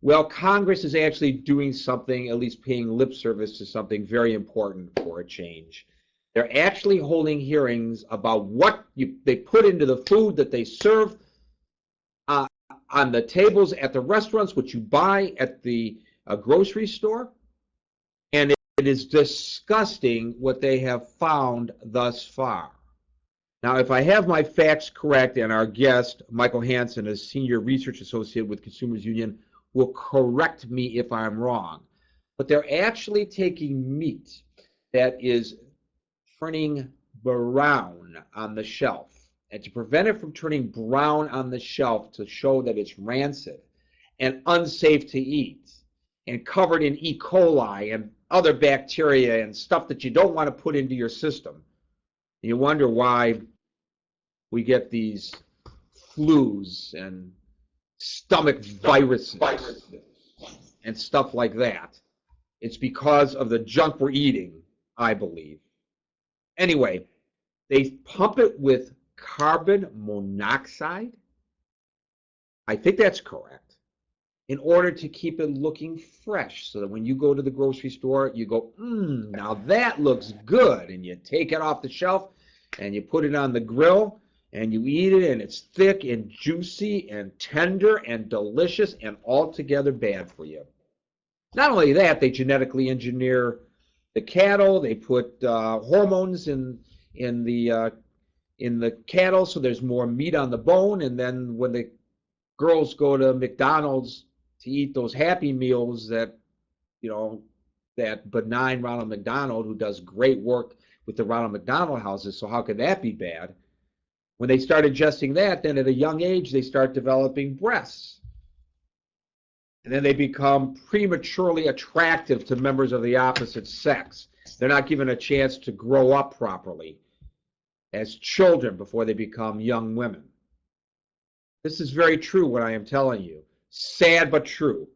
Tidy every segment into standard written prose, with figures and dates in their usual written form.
Well, Congress is actually doing something, at least paying lip service to something very important for a change. They're actually holding hearings about what they put into the food that they serve uh, on the tables at the restaurants, what you buy at the grocery store. And it is disgusting what they have found thus far. Now, if I have my facts correct, and our guest, Michael Hansen, a senior research associate with Consumers Union, will correct me if I'm wrong, but they're actually taking meat that is turning brown on the shelf, and to prevent it from turning brown on the shelf, to show that it's rancid and unsafe to eat and covered in E. coli and other bacteria and stuff that you don't want to put into your system. You wonder why we get these flus and stomach viruses and stuff like that. It's because of the junk we're eating, I believe. Anyway, they pump it with carbon monoxide. I think that's correct. In order to keep it looking fresh, so that when you go to the grocery store, you go, now that looks good. And you take it off the shelf and you put it on the grill and you eat it, and it's thick and juicy and tender and delicious and altogether bad for you. Not only that, they genetically engineer the cattle. They put hormones in the cattle, so there's more meat on the bone. And then when the girls go to McDonald's to eat those Happy Meals, that that benign Ronald McDonald, who does great work with the Ronald McDonald houses, so how could that be bad? When they start ingesting that, then at a young age, they start developing breasts. And then they become prematurely attractive to members of the opposite sex. They're not given a chance to grow up properly as children before they become young women. This is very true, what I am telling you. Sad but true.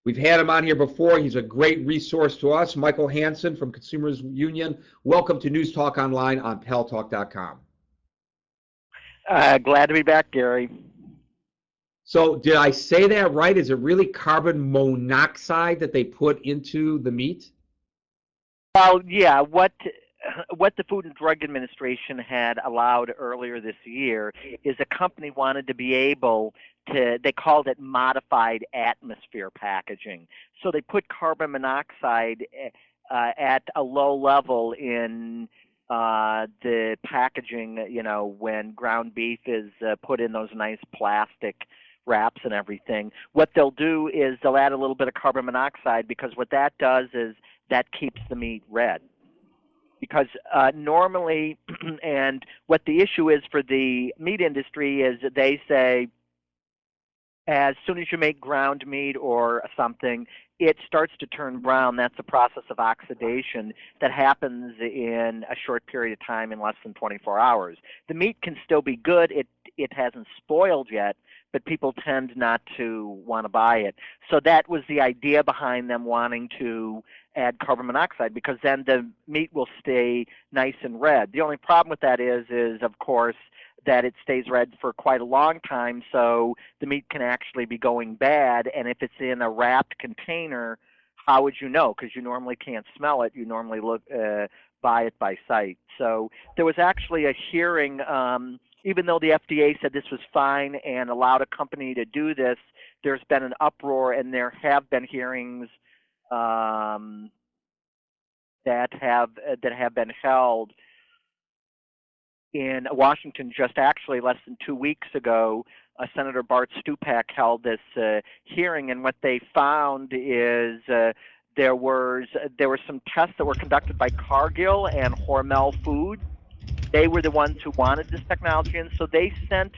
We've had him on here before. He's a great resource to us. Michael Hansen from Consumers Union. Welcome to News Talk Online on Paltalk.com. Glad to be back, Gary. So did I say that right? Is it really carbon monoxide that they put into the meat? Well, yeah, what the Food and Drug Administration had allowed earlier this year is a company wanted to be able to, they called it modified atmosphere packaging. So they put carbon monoxide at a low level in the packaging, when ground beef is put in those nice plastic wraps and everything. What they'll do is they'll add a little bit of carbon monoxide, because what that does is that keeps the meat red. Because normally, and what the issue is for the meat industry is that they say, as soon as you make ground meat or something, it starts to turn brown. That's a process of oxidation that happens in a short period of time, in less than 24 hours. The meat can still be good. It hasn't spoiled yet, but people tend not to want to buy it. So that was the idea behind them wanting to add carbon monoxide, because then the meat will stay nice and red. The only problem with that is of course, that it stays red for quite a long time, so the meat can actually be going bad. And if it's in a wrapped container, how would you know? Because you normally can't smell it. You normally buy it by sight. So there was actually a hearing, even though the FDA said this was fine and allowed a company to do this, there's been an uproar, and there have been hearings that have been held in Washington just actually less than 2 weeks ago. Senator Bart Stupak held this hearing, and what they found is there were some tests that were conducted by Cargill and Hormel Foods. They were the ones who wanted this technology, and so they sent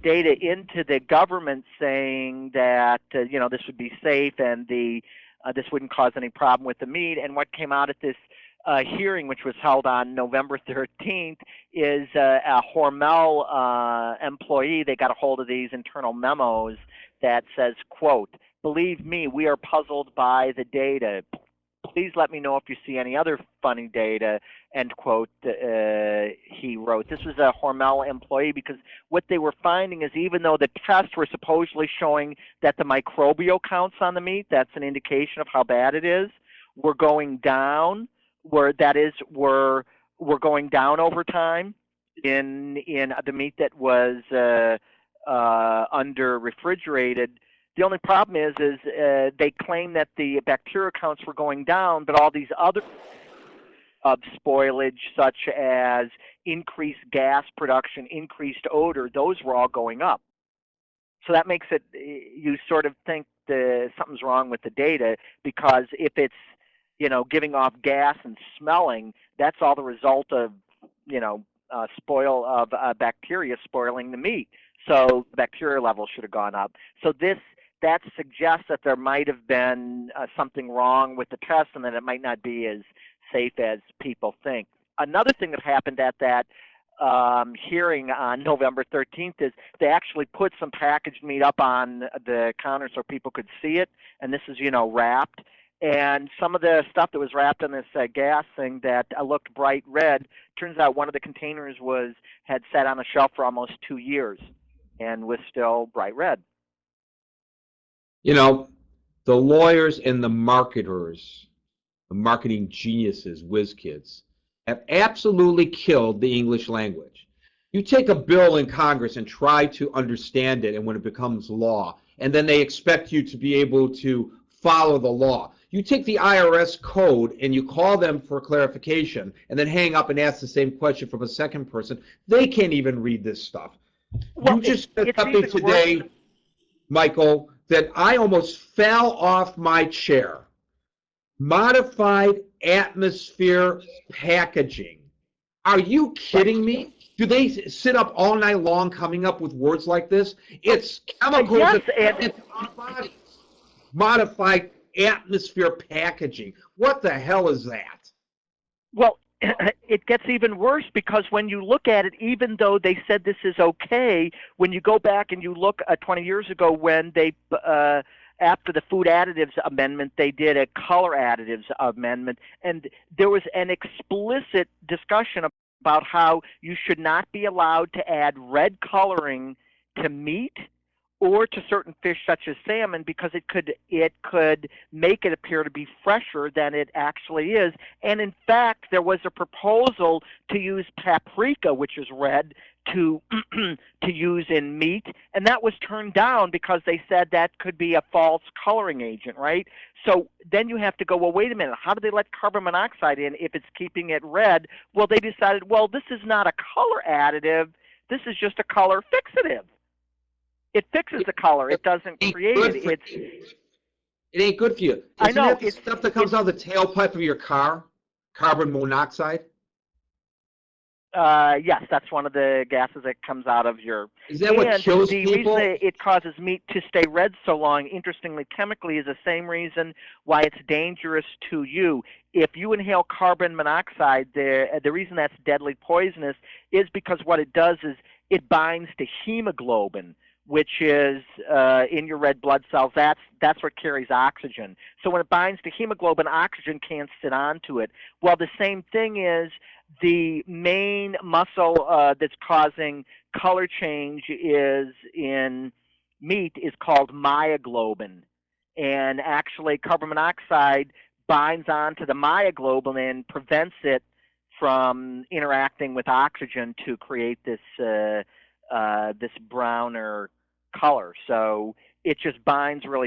data into the government saying that this would be safe and this wouldn't cause any problem with the meat. And what came out at this hearing, which was held on November 13th, is a Hormel employee. They got a hold of these internal memos that says, quote, "Believe me, we are puzzled by the data. Please let me know if you see any other funny data, end quote, he wrote. This was a Hormel employee, because what they were finding is even though the tests were supposedly showing that the microbial counts on the meat, that's an indication of how bad it is, were going down, were going down over time in the meat that was under refrigerated. The only problem is they claim that the bacteria counts were going down, but all these other of spoilage, such as increased gas production, increased odor, those were all going up. So that makes it, you sort of think something's wrong with the data, because if it's, giving off gas and smelling, that's all the result of, bacteria spoiling the meat. So the bacteria level should have gone up. So that suggests that there might have been something wrong with the test, and that it might not be as safe as people think. Another thing that happened at that hearing on November 13th is they actually put some packaged meat up on the counter so people could see it, and this is, wrapped. And some of the stuff that was wrapped in this gas thing that looked bright red, turns out one of the containers had sat on a shelf for almost 2 years and was still bright red. The lawyers and the marketers, the marketing geniuses, whiz kids, have absolutely killed the English language. You take a bill in Congress and try to understand it, and when it becomes law, and then they expect you to be able to follow the law. You take the IRS code and you call them for clarification, and then hang up and ask the same question from a second person. They can't even read this stuff. Well, you just said something today, Michael, that I almost fell off my chair. Modified atmosphere packaging. Are you kidding me? Do they sit up all night long coming up with words like this? It's chemicals in our bodies. Modified atmosphere packaging. What the hell is that? Well, it gets even worse, because when you look at it, even though they said this is okay, when you go back and you look 20 years ago when they after the Food Additives Amendment, they did a Color Additives Amendment, and there was an explicit discussion about how you should not be allowed to add red coloring to meat or to certain fish such as salmon, because it could make it appear to be fresher than it actually is. And in fact, there was a proposal to use paprika, which is red, to use in meat, and that was turned down because they said that could be a false coloring agent, right? So then you have to go, well, wait a minute, how do they let carbon monoxide in if it's keeping it red? Well, they decided, well, this is not a color additive, this is just a color fixative. It fixes the color. It doesn't create it. It ain't good for you. I know. Isn't that the stuff that comes out of the tailpipe of your car? Carbon monoxide? Yes, that's one of the gases that comes out of your... Is that what kills people? people? The reason it causes meat to stay red so long, interestingly, chemically, is the same reason why it's dangerous to you. If you inhale carbon monoxide, the reason that's deadly poisonous is because what it does is it binds to hemoglobin, which is in your red blood cells. That's what carries oxygen. So when it binds to hemoglobin, oxygen can't sit onto it. Well, the same thing is the main muscle that's causing color change is in meat is called myoglobin. And actually carbon monoxide binds onto the myoglobin and prevents it from interacting with oxygen to create this this browner color. So it just binds really